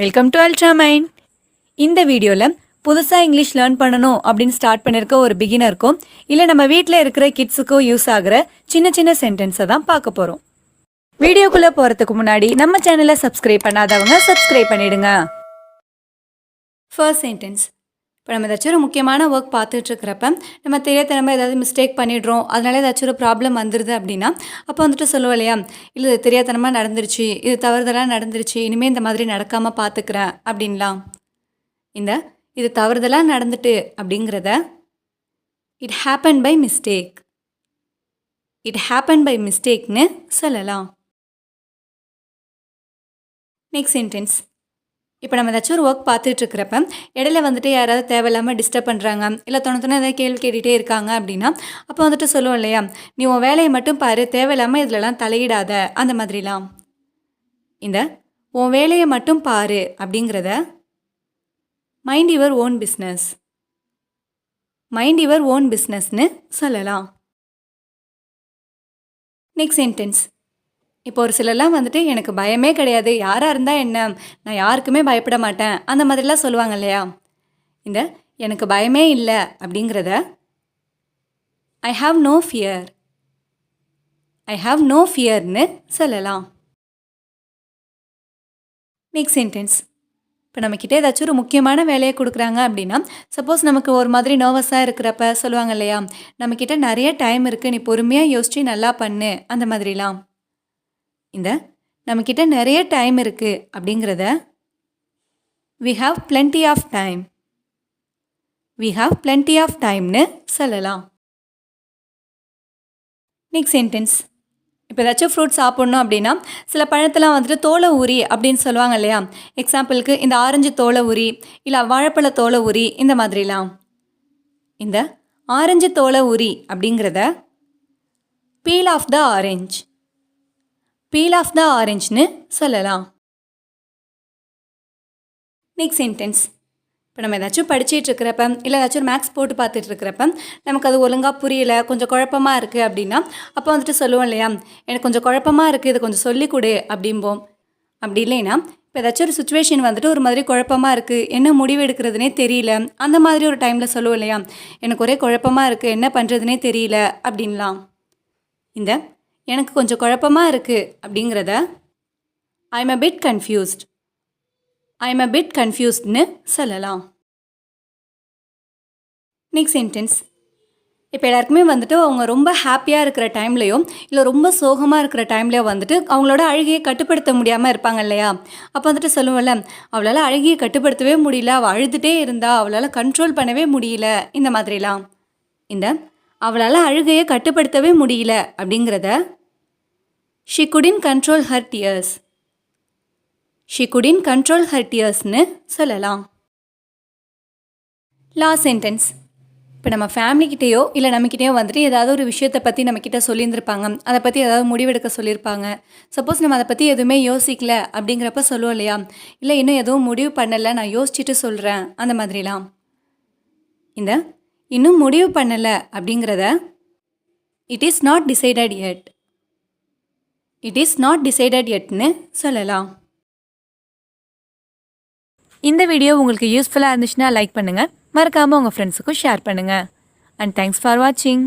Welcome to Ultramind. இந்த வீடியோவில் புதுசாக இங்கிலீஷ் லேர்ன் பண்ணணும் அப்படின்னு ஸ்டார்ட் பண்ணியிருக்க ஒரு பிகினருக்கும் இல்லை நம்ம வீட்டில் இருக்கிற கிட்ஸுக்கும் யூஸ் ஆகிற சின்ன சின்ன சென்டென்ஸை தான் பார்க்க போகிறோம். வீடியோக்குள்ளே போகிறதுக்கு முன்னாடி நம்ம சேனலை சப்ஸ்கிரைப் பண்ணாதவங்க சப்ஸ்கிரைப் பண்ணிடுங்க. First sentence. இப்போ நம்ம ஏதாச்சும் ஒரு முக்கியமான ஒர்க் பார்த்துட்ருக்கிறப்ப நம்ம தெரியாதனமா ஏதாவது மிஸ்டேக் பண்ணிடுறோம், அதனால ஏதாச்சும் ஒரு ப்ராப்ளம் வந்துடுது அப்படின்னா அப்போ வந்துட்டு சொல்லுவோம் இல்லையா, இல்லை இது தெரியாதனமாக நடந்துருச்சு, இது தவறுதலாக நடந்துருச்சு, இனிமேல் இந்த மாதிரி நடக்காமல் பார்த்துக்கிறேன் அப்படின்லாம். இந்த இது தவறுதலாக நடந்துட்டு அப்படிங்கிறத it happen by mistake, it happen by மிஸ்டேக்னு சொல்லலாம். Next sentence. இப்போ நம்ம ஏதாச்சும் ஒரு ஒர்க் பார்த்துட்ருக்கிறப்ப இடையில வந்துட்டு யாராவது தேவையில்லாமல் டிஸ்டர்ப் பண்ணுறாங்க, இல்லை தொண்ணூத்தொன்று ஏதாவது கேள்வி கேட்டுகிட்டே இருக்காங்க அப்படின்னா அப்போ வந்துட்டு சொல்லுவோம் இல்லையா, நீ உன் வேலையை மட்டும் பாரு, தேவையில்லாமல் இதிலலாம் தலையிடாத, அந்த மாதிரிலாம். இந்த உன் வேலையை மட்டும் பாரு அப்படிங்கிறத mind your own business, mind your own பிஸ்னஸ்னு சொல்லலாம். Next sentence. இப்போ ஒரு சிலர்லாம் வந்துட்டு எனக்கு பயமே கிடையாது, யாராக இருந்தால் என்ன, நான் யாருக்குமே பயப்பட மாட்டேன், அந்த மாதிரிலாம் சொல்லுவாங்க இல்லையா. இந்த எனக்கு பயமே இல்லை அப்படிங்கிறத I have no fear, I have no ஃபியர்னு சொல்லலாம். Next sentence. இப்போ நம்மக்கிட்ட ஏதாச்சும் ஒரு முக்கியமான வேலையை கொடுக்குறாங்க அப்படின்னா சப்போஸ் நமக்கு ஒரு மாதிரி நர்வஸாக இருக்கிறப்ப சொல்லுவாங்க இல்லையா, நம்மக்கிட்ட நிறைய டைம் இருக்குது, நீ பொறுமையாக யோசிச்சு நல்லா பண்ணு, அந்த மாதிரிலாம். இந்த நம்மக்கிட்ட நிறைய டைம் இருக்குது அப்படிங்கிறத we have plenty of time, we have plenty of timeனு சொல்லலாம். Next sentence. இப்போ ஏதாச்சும் ஃப்ரூட் சாப்பிட்ணும் அப்படின்னா சில பழத்தெல்லாம் வந்துட்டு தோலை உரி அப்படின்னு சொல்லுவாங்க இல்லையா. எக்ஸாம்பிளுக்கு இந்த ஆரஞ்சு தோலை உரி, இல்லை வாழைப்பழ தோலை உரி, இந்த மாதிரிலாம். இந்த ஆரஞ்சு தோலை உரி அப்படிங்கிறத peel off the orange, peel off the ஆரஞ்சுன்னு சொல்லலாம். Next sentence. இப்போ நம்ம ஏதாச்சும் படிச்சுட்டு இருக்கிறப்ப இல்லை ஏதாச்சும் ஒரு மேக்ஸ் போட்டு பார்த்துட்டு இருக்கிறப்ப நமக்கு அது ஒழுங்காக புரியலை, கொஞ்சம் குழப்பமாக இருக்குது அப்படின்னா அப்போ வந்துட்டு சொல்லுவோம் இல்லையா, எனக்கு கொஞ்சம் குழப்பமாக இருக்குது, இது கொஞ்சம் சொல்லிக் கொடு அப்படிம்போம். அப்படி இல்லைன்னா இப்போ ஏதாச்சும் ஒரு சுச்சுவேஷன் வந்துட்டு ஒரு மாதிரி குழப்பமாக இருக்குது, என்ன முடிவு எடுக்கிறதுனே தெரியல, அந்த மாதிரி ஒரு டைமில் சொல்லுவோம் இல்லையா, எனக்கு ஒரே குழப்பமாக இருக்குது, என்ன பண்ணுறதுனே தெரியல அப்படின்லாம். இந்த எனக்கு கொஞ்சம் குழப்பமாக இருக்குது அப்படிங்கிறத I am a bit confused, I am a bit கன்ஃபியூஸ்ட்னு சொல்லலாம். Next sentence. இப்போ எல்லாருக்குமே வந்துட்டு அவங்க ரொம்ப ஹாப்பியாக இருக்கிற டைம்லையோ இல்லை ரொம்ப சோகமாக இருக்கிற டைம்லையோ வந்துட்டு அவங்களோட அழுகையை கட்டுப்படுத்த முடியாமல் இருப்பாங்க இல்லையா. அப்போ வந்துட்டு சொல்லுவோம்ல, அவளால் அழுகையை கட்டுப்படுத்தவே முடியல, அவள் அழுதுகிட்டே இருந்தா, அவளால் கண்ட்ரோல் பண்ணவே முடியல, இந்த மாதிரிலாம். இந்த அவளால் அழுகையை கட்டுப்படுத்தவே முடியல அப்படிங்கிறத she couldn't control her tears, she couldn't control her tearsனு சொல்லலாம். Last sentence. இப்போ நம்ம ஃபேமிலிக்கிட்டேயோ இல்லை நம்மக்கிட்டேயோ வந்துட்டு ஏதாவது ஒரு விஷயத்தை பற்றி நம்மக்கிட்ட சொல்லியிருந்திருப்பாங்க, அதை பற்றி ஏதாவது முடிவெடுக்க சொல்லியிருப்பாங்க. சப்போஸ் நம்ம அதை பற்றி எதுவுமே யோசிக்கல அப்படிங்கிறப்ப சொல்லுவோம் இல்லையா, இல்லை இன்னும் எதுவும் முடிவு பண்ணலை, நான் யோசிச்சுட்டு சொல்கிறேன், அந்த மாதிரிலாம். இந்த இன்னும் முடிவு பண்ணலை அப்படிங்கிறத it is not decided yet, it is not decided yetனு சொல்லலாம். இந்த வீடியோ உங்களுக்கு யூஸ்ஃபுல்லாக இருந்துச்சுன்னா லைக் பண்ணுங்கள், மறக்காமல் உங்கள் ஃப்ரெண்ட்ஸுக்கும் ஷேர் பண்ணுங்கள். அண்ட் தேங்க்ஸ் ஃபார் வாட்சிங்.